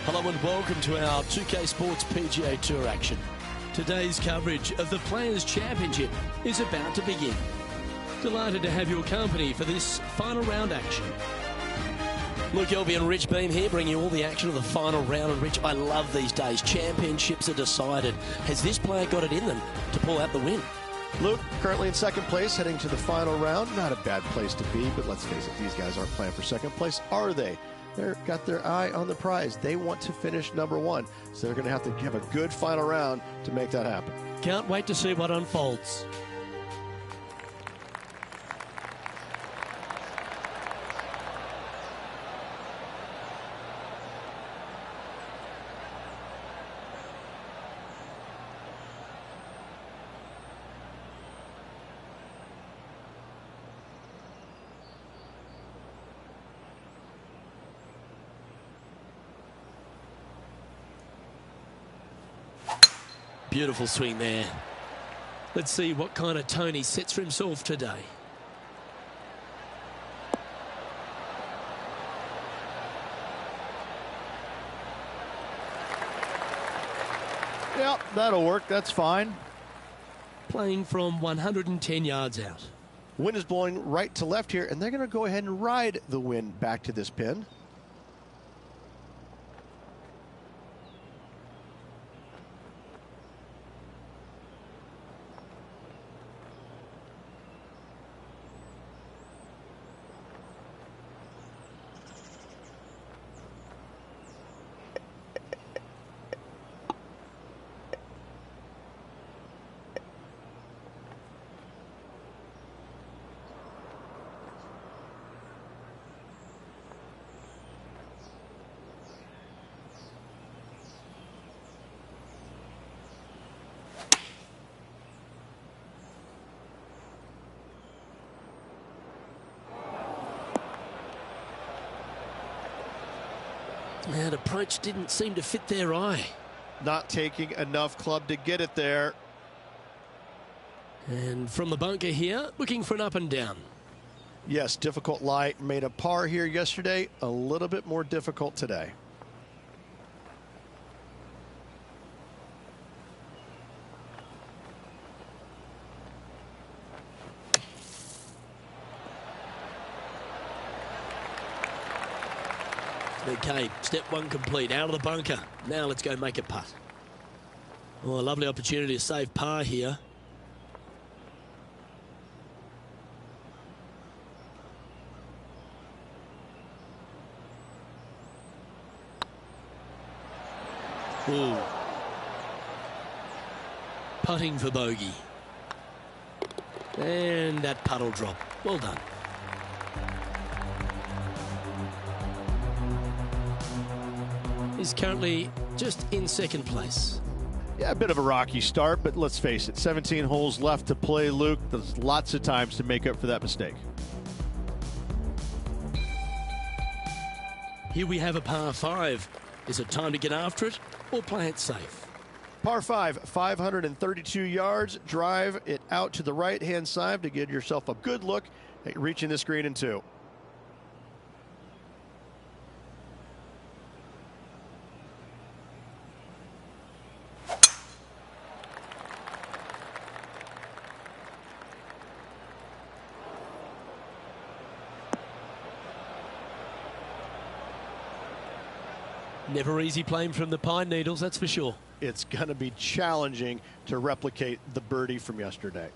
Hello and welcome to our 2K Sports PGA Tour action. Today's coverage of the Players' Championship is about to begin. Delighted to have your company for this final round action. Luke Elby and Rich Beam here, bringing you all the action of the final round. And Rich, I love these days. Championships are decided. Has this player got it in them to pull out the win? Luke, currently in second place, heading to the final round. Not a bad place to be, but let's face it, these guys aren't playing for second place, are they? They've got their eye on the prize. They want to finish number one, so they're going to have a good final round to make that happen. Can't wait to see what unfolds. Beautiful swing there. Let's see what kind of tone he sets for himself today. Yep, that'll work. That's fine. Playing from 110 yards out. Wind is blowing right to left here, and they're going to go ahead and ride the wind back to this pin. That approach didn't seem to fit their eye. Not taking enough club to get it there. And from the bunker here, looking for an up and down. Yes, difficult lie. Made a par here yesterday. A little bit more difficult today. Okay, step one complete, out of the bunker. Now let's go make a putt. Oh, a lovely opportunity to save par here. Ooh. Putting for bogey. And that putt will drop. Well done. He's currently just in second place. Yeah, a bit of a rocky start, but let's face it, 17 holes left to play, Luke. There's lots of times to make up for that mistake. Here we have a par 5. Is it time to get after it or play it safe? Par 5, 532 yards. Drive it out to the right-hand side to give yourself a good look at reaching this green in 2. Never easy playing from the Pine Needles, that's for sure. It's going to be challenging to replicate the birdie from yesterday.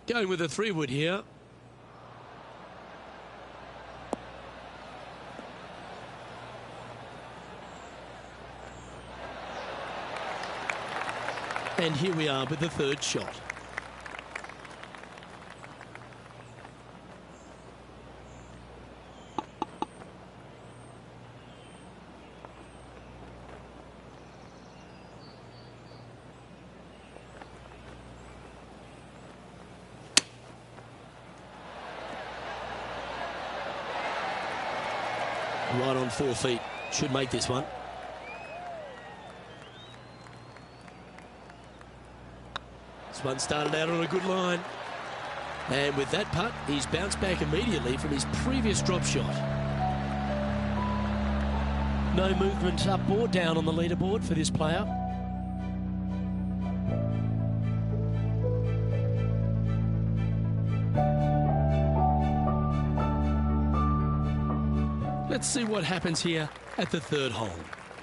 Going with a 3-wood here. And here we are with the 3rd shot. Right on 4 feet. Should make this one. This one started out on a good line. And with that putt, he's bounced back immediately from his previous drop shot. No movement up or down on the leaderboard for this player. Let's see what happens here at the 3rd hole.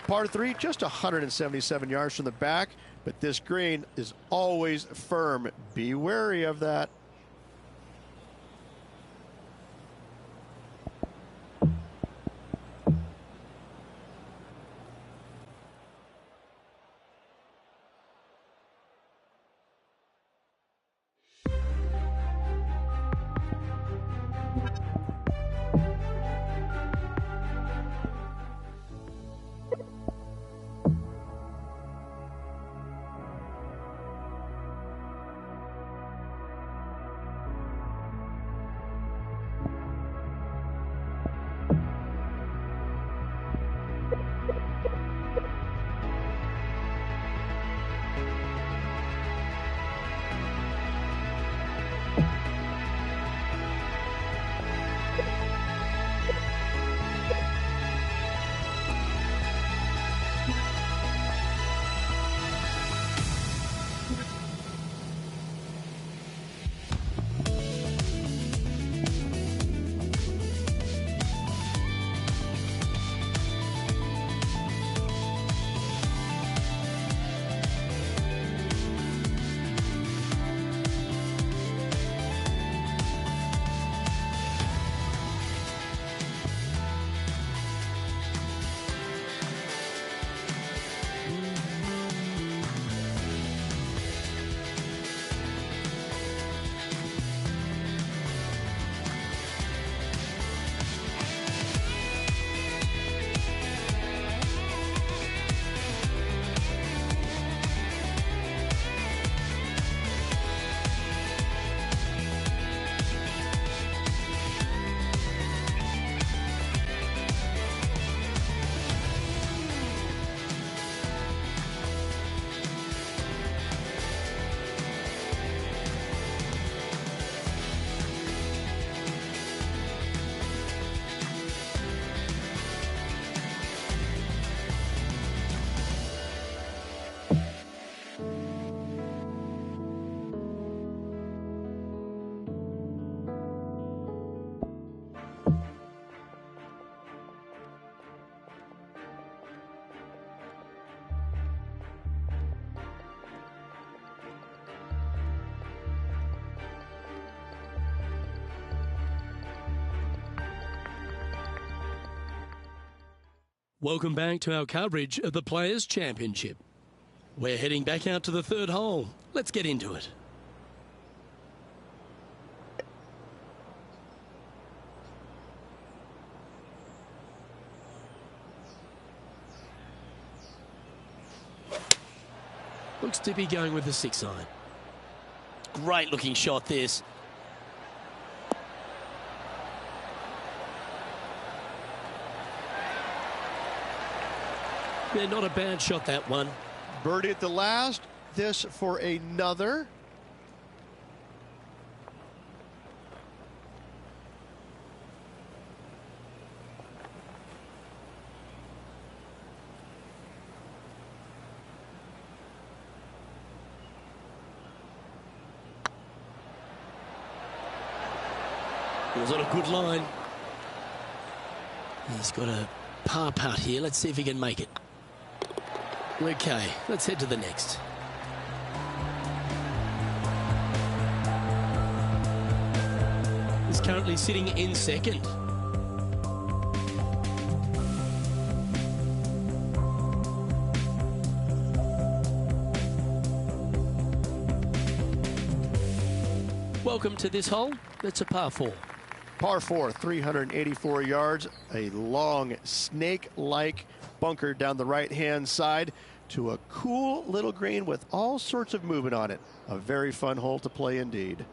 Par 3, just 177 yards from the back, but this green is always firm. Be wary of that. Welcome back to our coverage of the Players' Championship. We're heading back out to the 3rd hole. Let's get into it. Looks to be going with the 6-iron. Great looking shot this. Yeah, not a bad shot, that one. Birdie at the last. This for another. It was on a good line. He's got a par putt here. Let's see if he can make it. Okay, let's head to the next. He's currently sitting in second. Welcome to this hole. It's a par 4. Par 4, 384 yards, a long snake-like bunker down the right-hand side to a cool little green with all sorts of movement on it. A very fun hole to play indeed.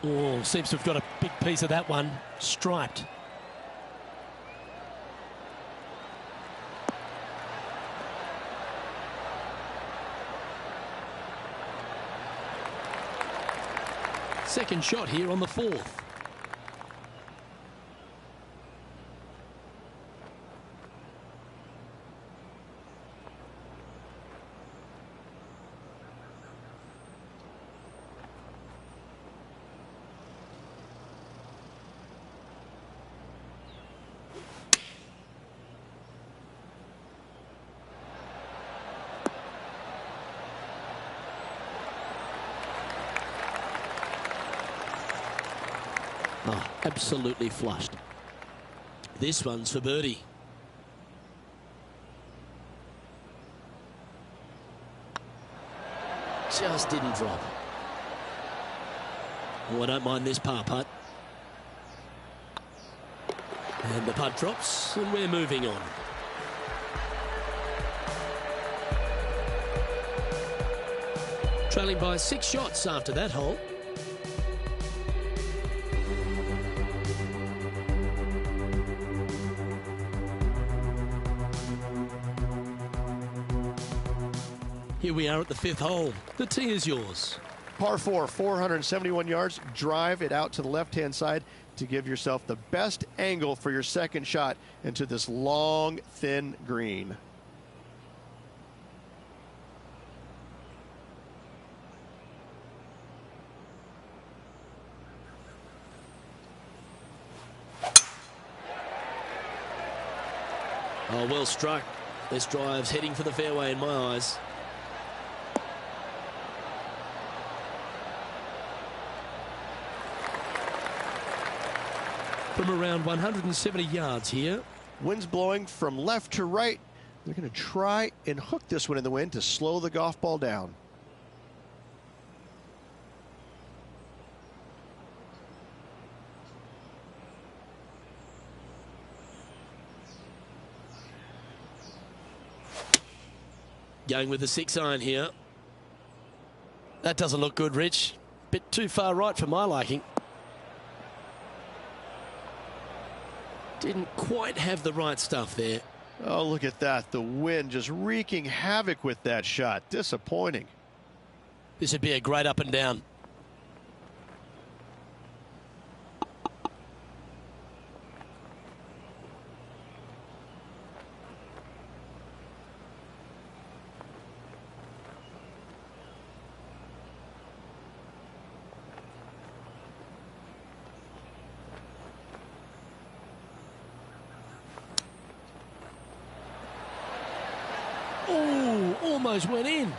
Oh, seems to have got a big piece of that one. Striped. Second shot here on the 4th. Oh, absolutely flushed. This one's for birdie. Just didn't drop. Oh, I don't mind this par putt. And the putt drops, and we're moving on. Trailing by 6 shots after that hole. Here we are at the 5th hole. The tee is yours. Par 4, 471 yards. Drive it out to the left-hand side to give yourself the best angle for your second shot into this long, thin green. Oh, well struck. This drive's heading for the fairway in my eyes. From around 170 yards here. Wind's blowing from left to right. They're going to try and hook this one in the wind to slow the golf ball down. Going with the 6-iron here. That doesn't look good, Rich. Bit too far right for my liking. Didn't quite have the right stuff there. Oh, look at that. The wind just wreaking havoc with that shot. Disappointing. This would be a great up and down. Oh, almost went in.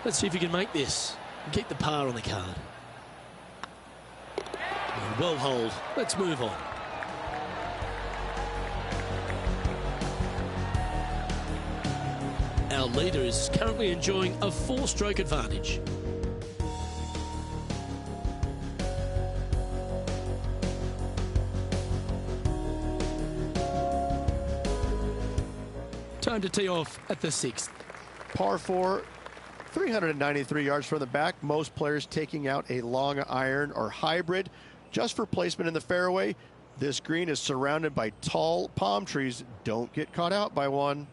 Let's see if you can make this and keep the par on the card. Well holed. Let's move on. Our leader is currently enjoying a 4-stroke advantage. Time to tee off at the 6th. Par 4, 393 yards from the back. Most players taking out a long iron or hybrid just for placement in the fairway. This green is surrounded by tall palm trees. Don't get caught out by one.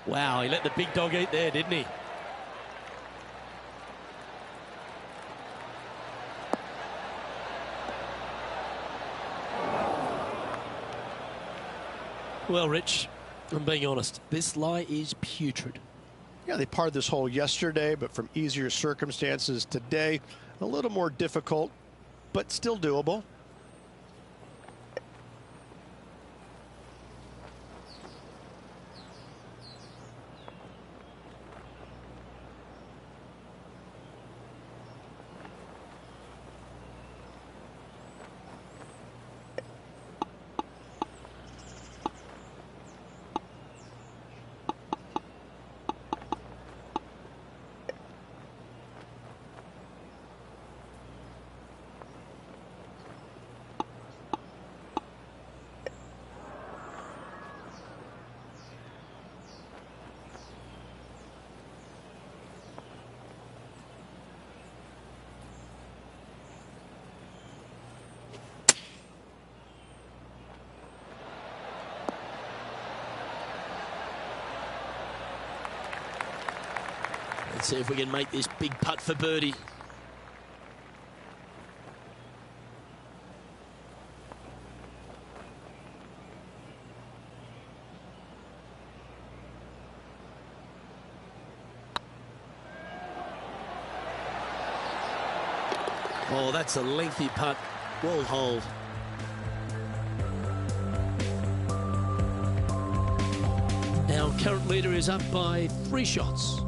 Wow, he let the big dog eat there, didn't he? Well, Rich, I'm being honest, this lie is putrid. Yeah, they parred this hole yesterday, but from easier circumstances today, a little more difficult, but still doable. Let's see if we can make this big putt for birdie. Oh, that's a lengthy putt. Well holed. Our current leader is up by 3 shots.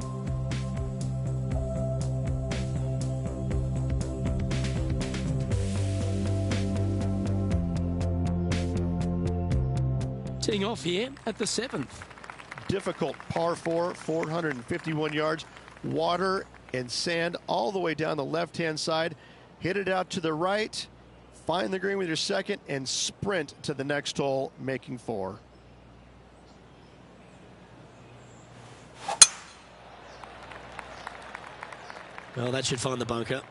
Teeing off here at the 7th. Difficult par 4, 451 yards, water and sand all the way down the left-hand side. Hit it out to the right, find the green with your second, and sprint to the next hole, making 4. Well, that should find the bunker.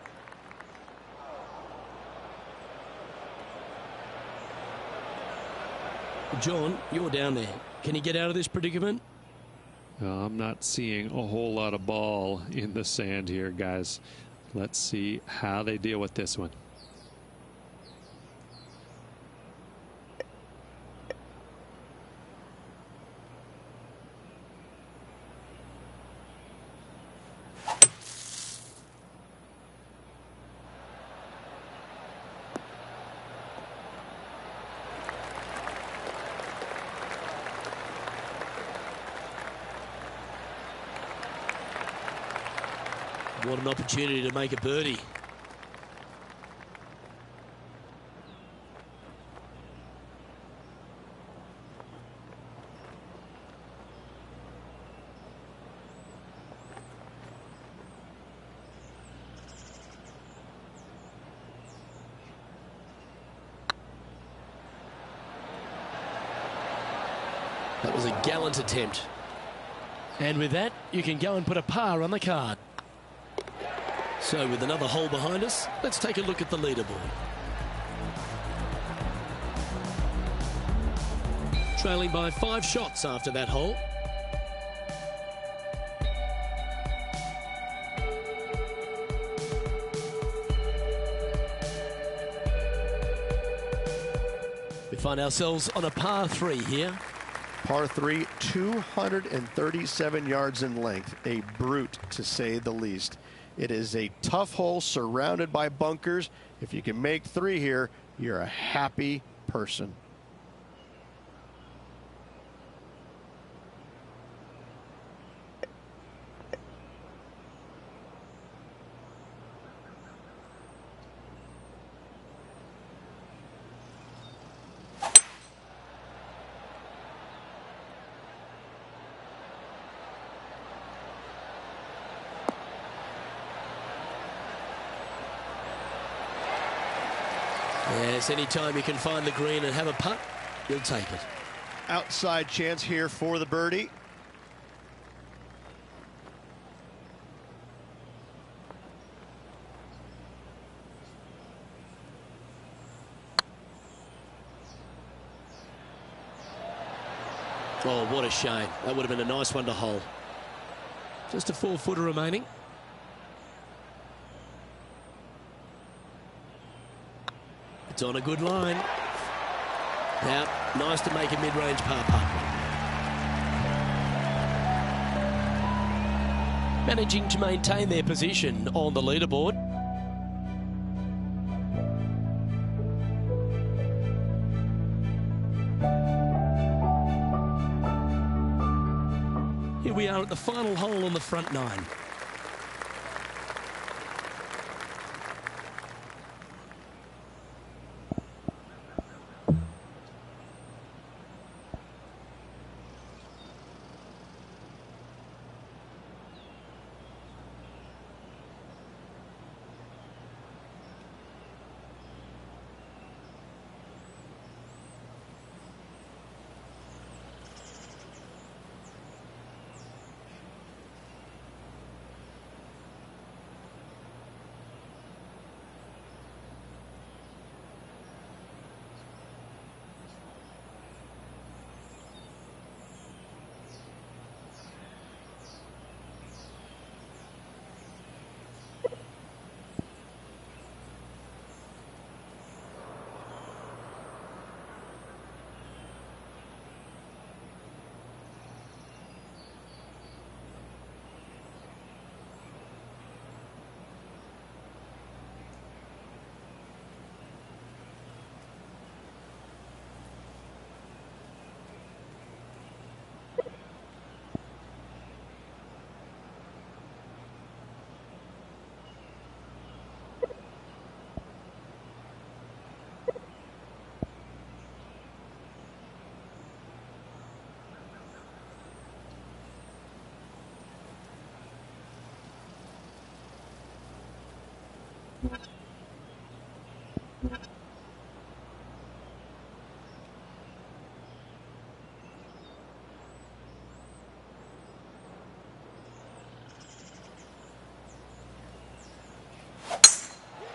John, you're down there. Can you get out of this predicament? I'm not seeing a whole lot of ball in the sand here, guys. Let's see how they deal with this one. What an opportunity to make a birdie. That was a gallant attempt. And with that, you can go and put a par on the card. So with another hole behind us, let's take a look at the leaderboard. Trailing by 5 shots after that hole. We find ourselves on a par 3 here. Par 3, 237 yards in length, a brute to say the least. It is a tough hole surrounded by bunkers. If you can make 3 here, you're a happy person. Yes, anytime you can find the green and have a putt, you'll take it. Outside chance here for the birdie. Oh, what a shame. That would have been a nice one to hole. Just a 4-footer remaining. It's on a good line. Now, nice to make a mid-range par putt. Managing to maintain their position on the leaderboard. Here we are at the final hole on the front nine.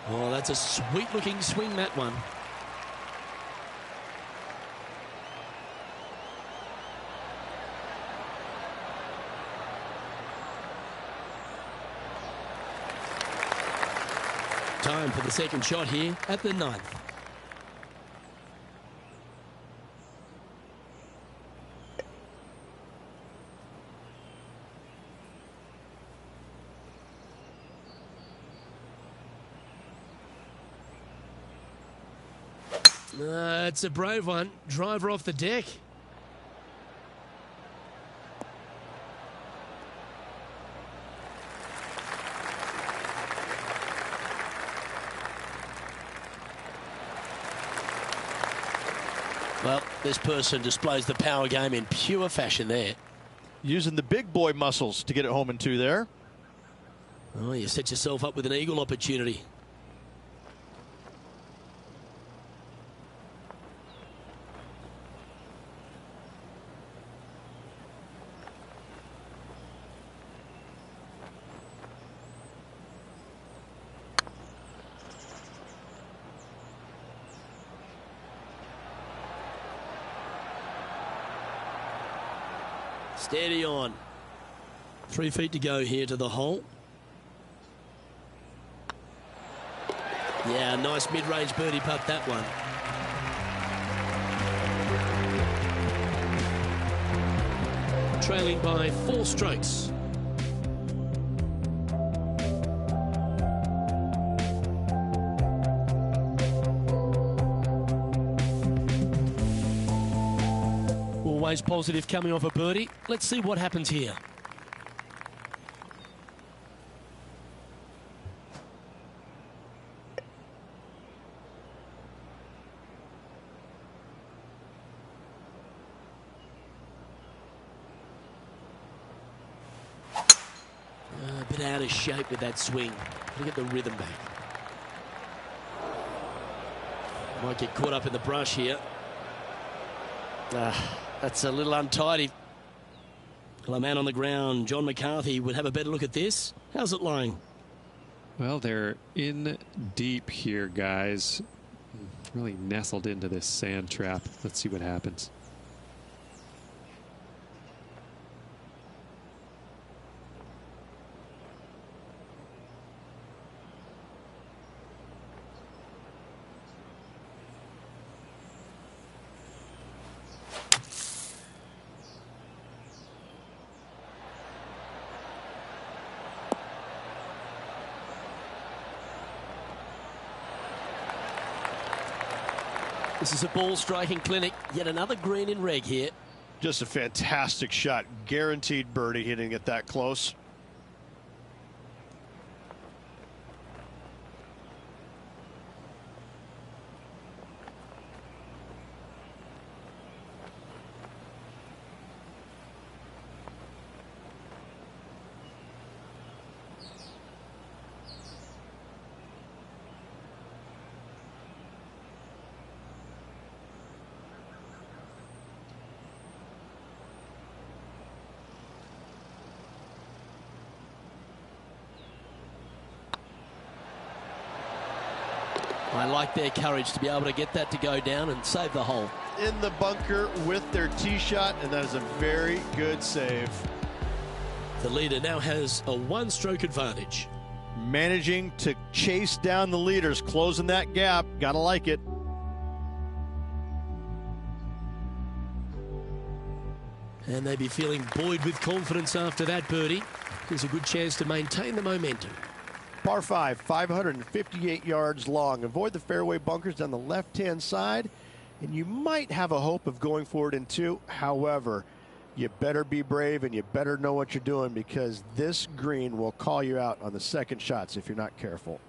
Oh, that's a sweet-looking swing, that one. Time for the second shot here at the ninth. It's a brave one. Driver off the deck. Well, this person displays the power game in pure fashion there. Using the big boy muscles to get it home in two there. Oh, you set yourself up with an eagle opportunity. Steady on. 3 feet to go here to the hole. Yeah, nice mid-range birdie putt, that one. Trailing by 4 strokes. Always positive coming off a birdie. Let's see what happens here. A bit out of shape with that swing. Gotta get the rhythm back. Might get caught up in the brush here. That's a little untidy. Well, a man on the ground, John McCarthy, would have a better look at this. How's it lying? Well, they're in deep here, guys. Really nestled into this sand trap. Let's see what happens. This is a ball striking clinic. Yet another green in reg here. Just a fantastic shot. Guaranteed birdie hitting it that close. I like their courage to be able to get that to go down and save the hole. In the bunker with their tee shot, and that is a very good save. The leader now has a one-stroke advantage. Managing to chase down the leaders, closing that gap. Gotta like it. And they'd be feeling buoyed with confidence after that birdie. There's a good chance to maintain the momentum. Par 5, 558 yards long. Avoid the fairway bunkers down the left-hand side, and you might have a hope of going forward in 2. However, you better be brave and you better know what you're doing, because this green will call you out on the second shots if you're not careful.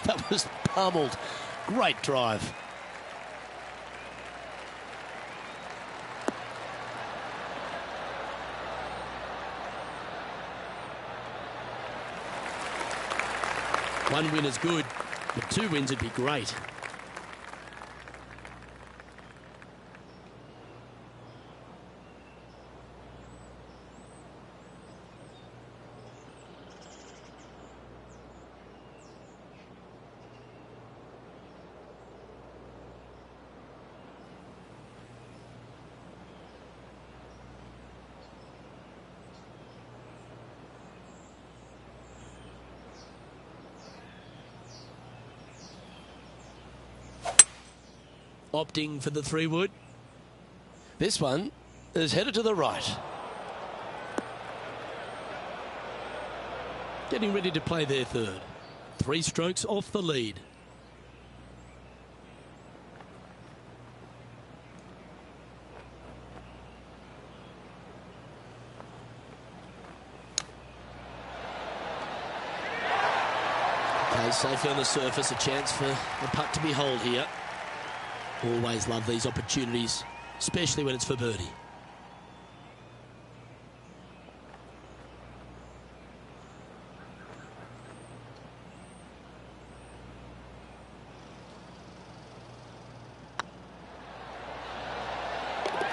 That was pummeled. Great drive. One win is good, but 2 wins would be great. Opting for the 3-wood. This one is headed to the right. Getting ready to play their third. 3 strokes off the lead. Okay, safely on the surface, a chance for the putt to be holed here. Always love these opportunities, especially when it's for birdie.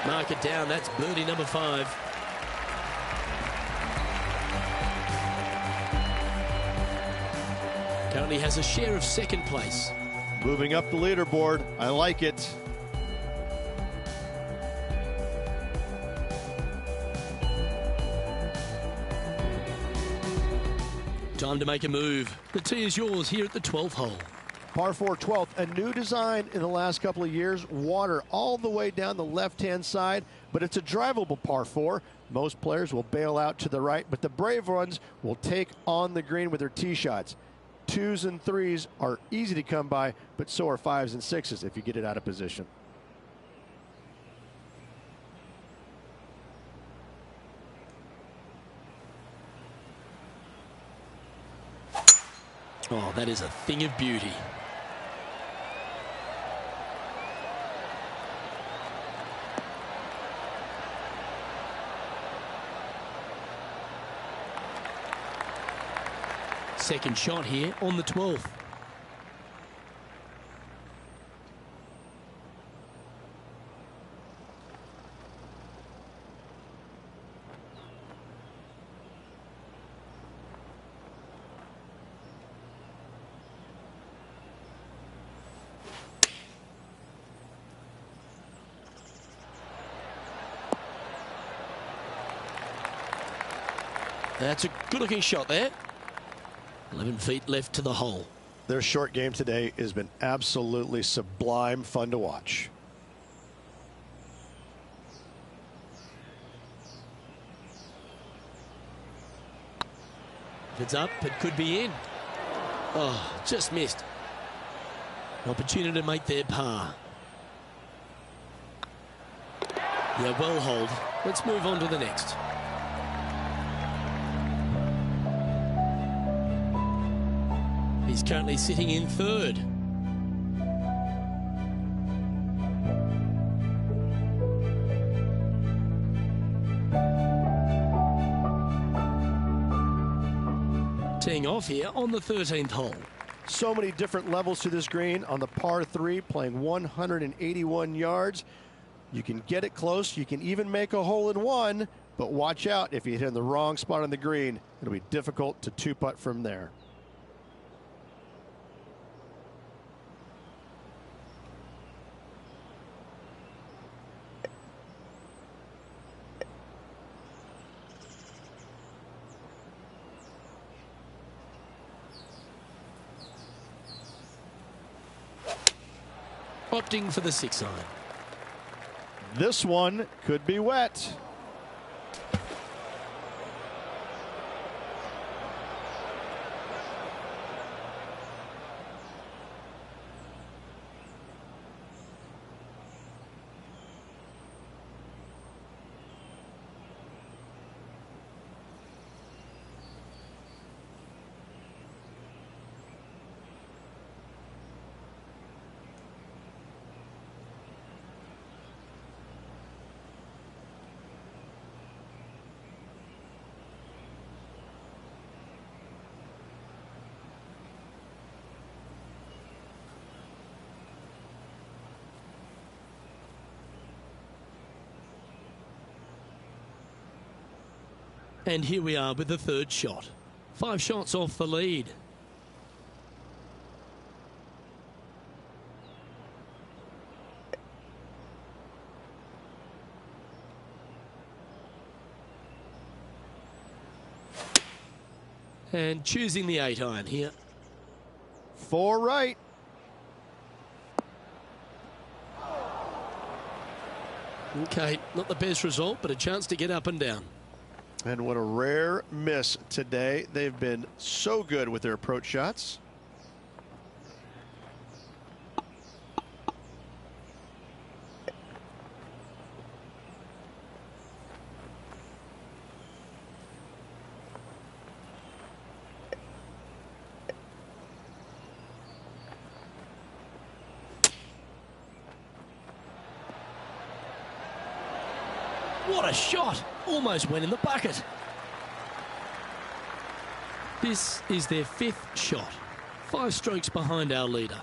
Mark it down, that's birdie number 5. Currently has a share of second place. Moving up the leaderboard. I like it. Time to make a move. The tee is yours here at the 12th hole. Par 4 12th, a new design in the last couple of years. Water all the way down the left-hand side, but it's a drivable par 4. Most players will bail out to the right, but the brave ones will take on the green with their tee shots. 2s and 3s are easy to come by, but so are 5s and 6s if you get it out of position. Oh, that is a thing of beauty. Second shot here on the 12th. That's a good-looking shot there. 11 feet left to the hole. Their short game today has been absolutely sublime fun to watch. If it's up, it could be in. Oh, just missed. Opportunity to make their par. Yeah, well hold. Let's move on to the next. He's currently sitting in third. Teeing off here on the 13th hole. So many different levels to this green on the par 3, playing 181 yards. You can get it close. You can even make a hole in one, but watch out if you hit in the wrong spot on the green. It'll be difficult to two-putt from there. Opting for the 6-iron. This one could be wet. And here we are with the third shot. 5 shots off the lead. And choosing the 8-iron here. 4 right. Okay, not the best result, but a chance to get up and down. And what a rare miss today. They've been so good with their approach shots. What a shot! Almost went in the bucket. This is their 5th shot. 5 strokes behind our leader.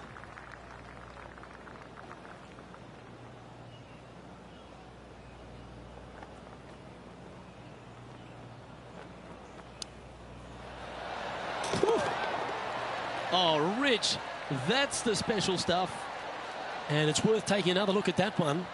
Whew. Oh, Rich, that's the special stuff. And it's worth taking another look at that one.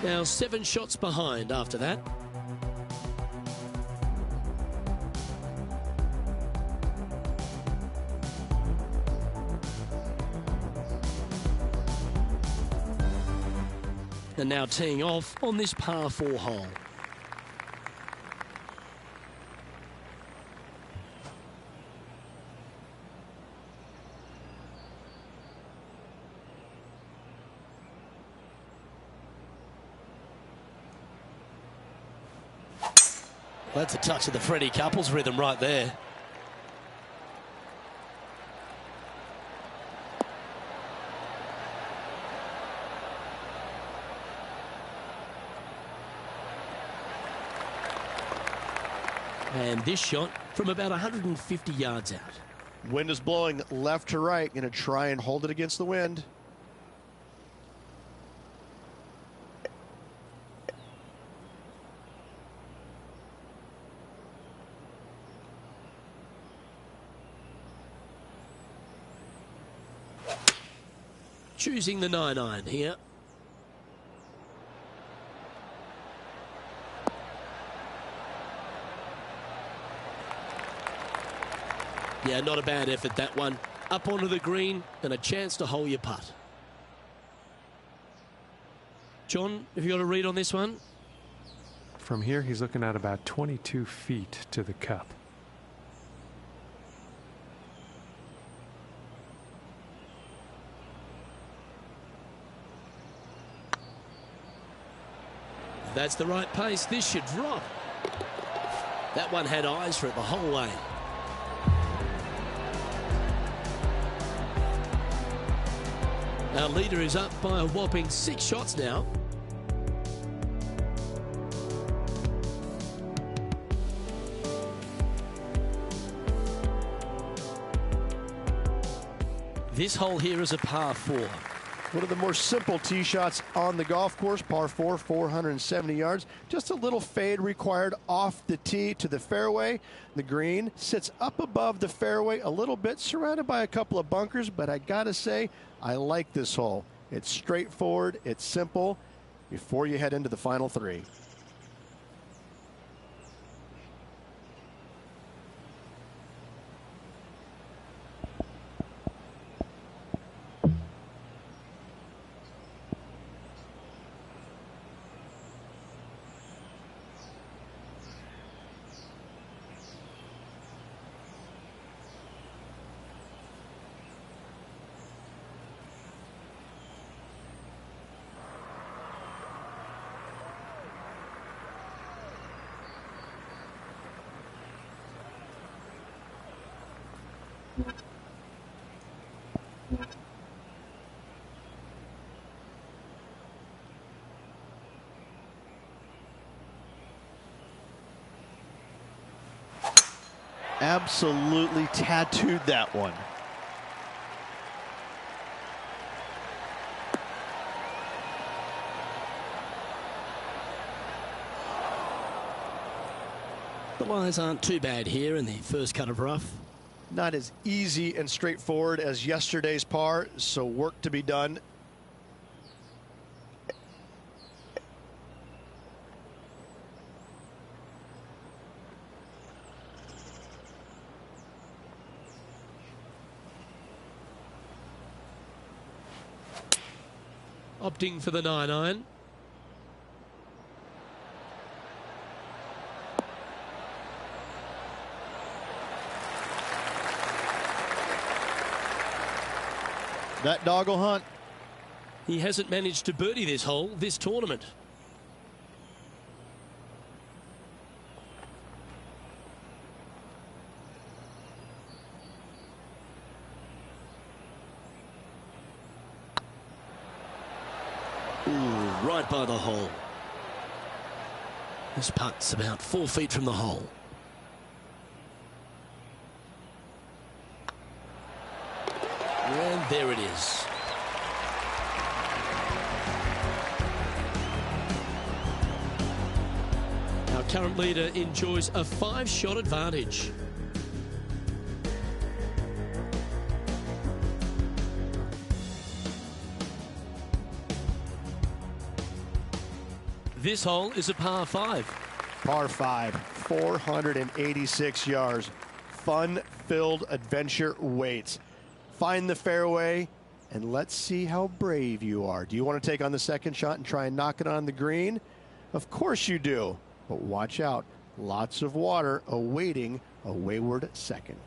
Now 7 shots behind after that. And now teeing off on this par 4 hole. That's a touch of the Freddie Couples rhythm right there. And this shot from about 150 yards out. Wind is blowing left to right. Going to try and hold it against the wind. choosing the 9-iron here. Yeah, not a bad effort, that one. Up onto the green and a chance to hole your putt. John, have you got a read on this one? From here, he's looking at about 22 feet to the cup. That's the right pace. This should drop. That one had eyes for it the whole way. Our leader is up by a whopping 6 shots now. This hole here is a par 4. One of the more simple tee shots on the golf course, par 4, 470 yards. Just a little fade required off the tee to the fairway. The green sits up above the fairway a little bit, surrounded by a couple of bunkers, but I gotta say, I like this hole. It's straightforward, it's simple, before you head into the final 3. Absolutely tattooed that one. The lies aren't too bad here in the first cut of rough. Not as easy and straightforward as yesterday's par, so work to be done. Opting for the 9-iron. That dog will hunt. He hasn't managed to birdie this hole this tournament. Ooh, right by the hole. This putt's about 4 feet from the hole. And there it is. Our current leader enjoys a 5-shot advantage. This hole is a par 5. Par 5, 486 yards. Fun-filled adventure waits. Find the fairway, and let's see how brave you are. Do you want to take on the second shot and try and knock it on the green? Of course you do, but watch out. Lots of water awaiting a wayward second.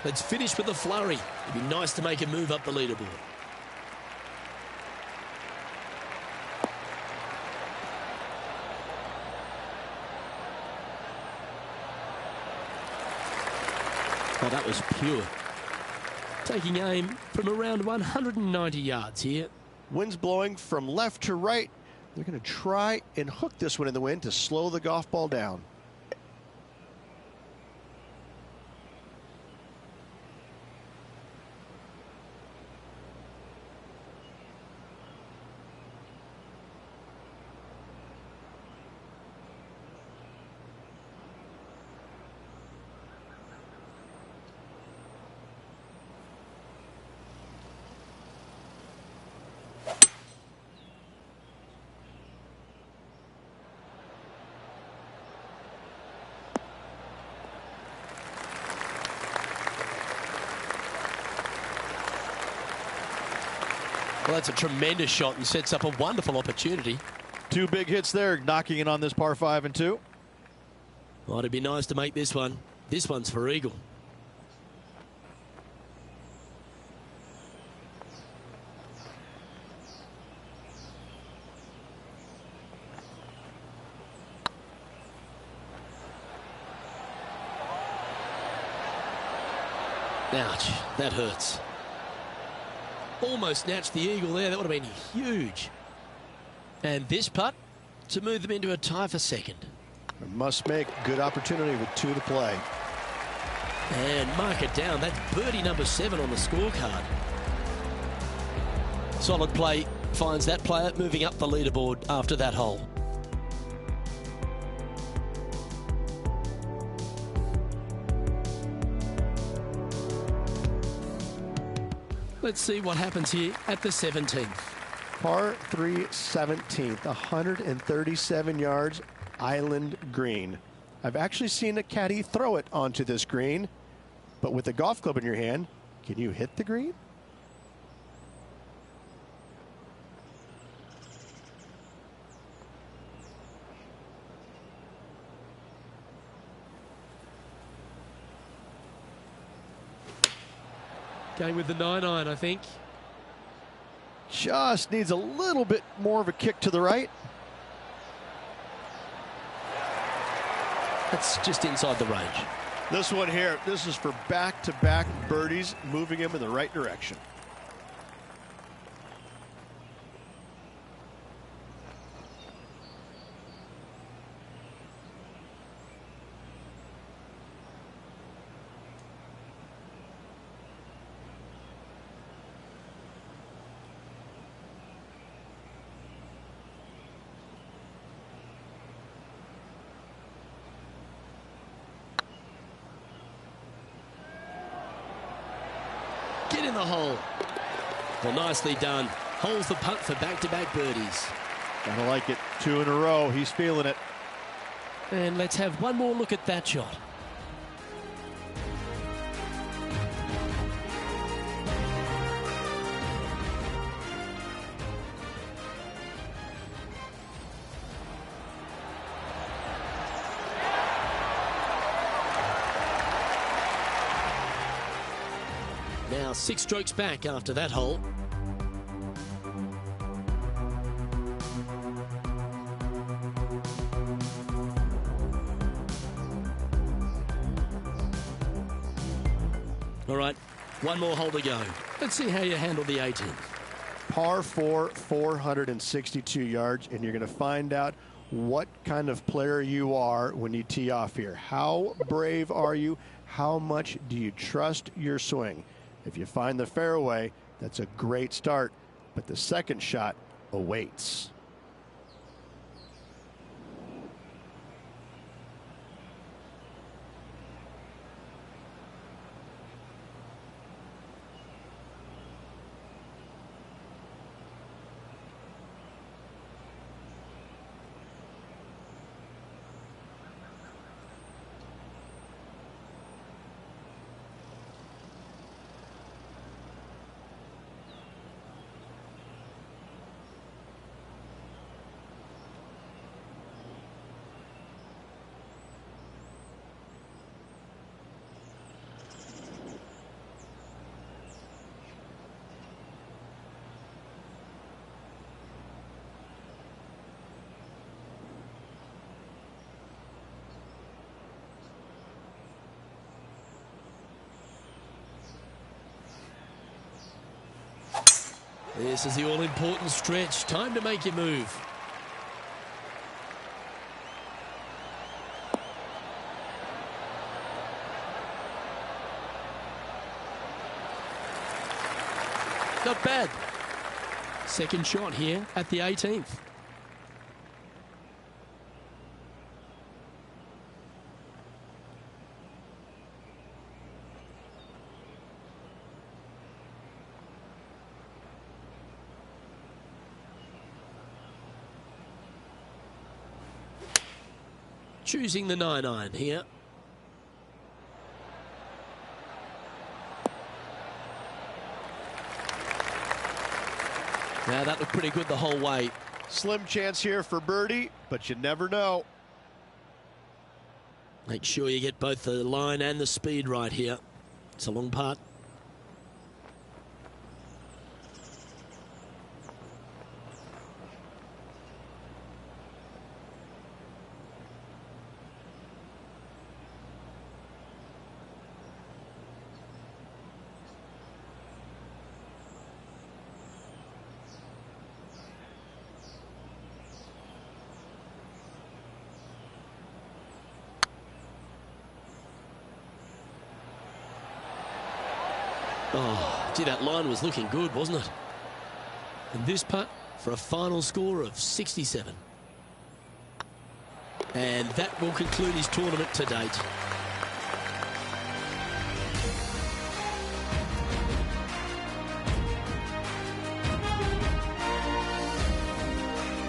Let's finish with a flurry. It'd be nice to make a move up the leaderboard. Oh, that was pure. Taking aim from around 190 yards here. Wind's blowing from left to right. They're going to try and hook this one in the wind to slow the golf ball down. that's a tremendous shot and sets up a wonderful opportunity. Two big hits there, knocking in on this par 5 and 2. Well, it'd be nice to make this one. This one's for eagle. Ouch, that hurts. Almost snatched the eagle there. That would have been huge. And this putt to move them into a tie for second. Must make good opportunity with 2 to play. And mark it down. That's birdie number 7 on the scorecard. Solid play finds that player moving up the leaderboard after that hole. Let's see what happens here at the 17th. Par 3 17th, 137 yards, island green. I've actually seen a caddy throw it onto this green, but with a golf club in your hand, can you hit the green? Going with the 9-iron, I think. Just needs a little bit more of a kick to the right. That's just inside the range. This one here, this is for back-to-back birdies, moving him in the right direction. Get in the hole. Well, nicely done. Holds the putt for back-to-back birdies. I like it. 2 in a row. He's feeling it. And let's have one more look at that shot. Now 6 strokes back after that hole. All right, one more hole to go. Let's see how you handle the 18th. Par 4, 462 yards, and you're going to find out what kind of player you are when you tee off here. How brave are you? How much do you trust your swing? If you find the fairway, that's a great start, but the second shot awaits. This is the all-important stretch. Time to make your move. Not bad. Second shot here at the 18th. Choosing the 9-iron here. Now that looked pretty good the whole way. Slim chance here for birdie, but you never know. Make sure you get both the line and the speed right here. It's a long putt. Oh, gee, that line was looking good, wasn't it? And this putt for a final score of 67. And that will conclude his tournament to date.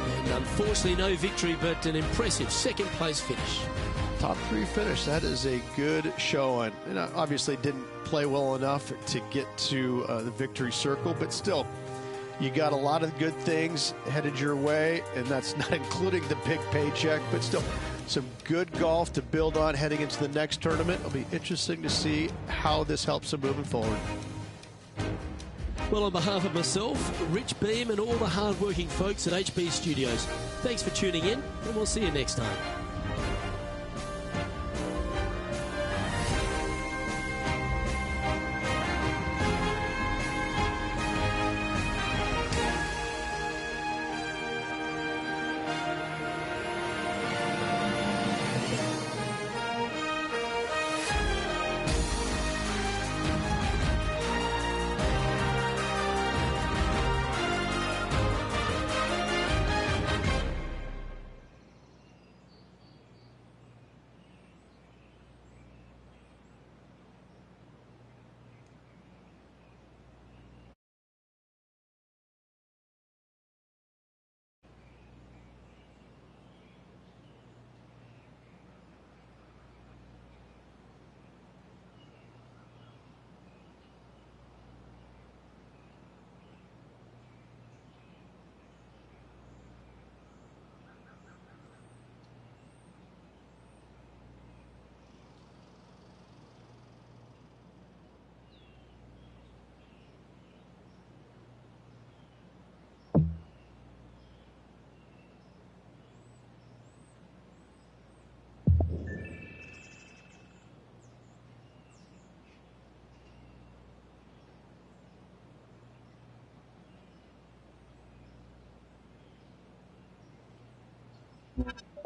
And unfortunately no victory, but an impressive second place finish. Top 3 finish. That is a good showing. And obviously didn't play well enough to get to the victory circle, but still, you got a lot of good things headed your way, and that's not including the big paycheck, but still some good golf to build on heading into the next tournament. It'll be interesting to see how this helps him moving forward. Well, on behalf of myself, Rich Beam, and all the hard-working folks at HB Studios, thanks for tuning in, and we'll see you next time. you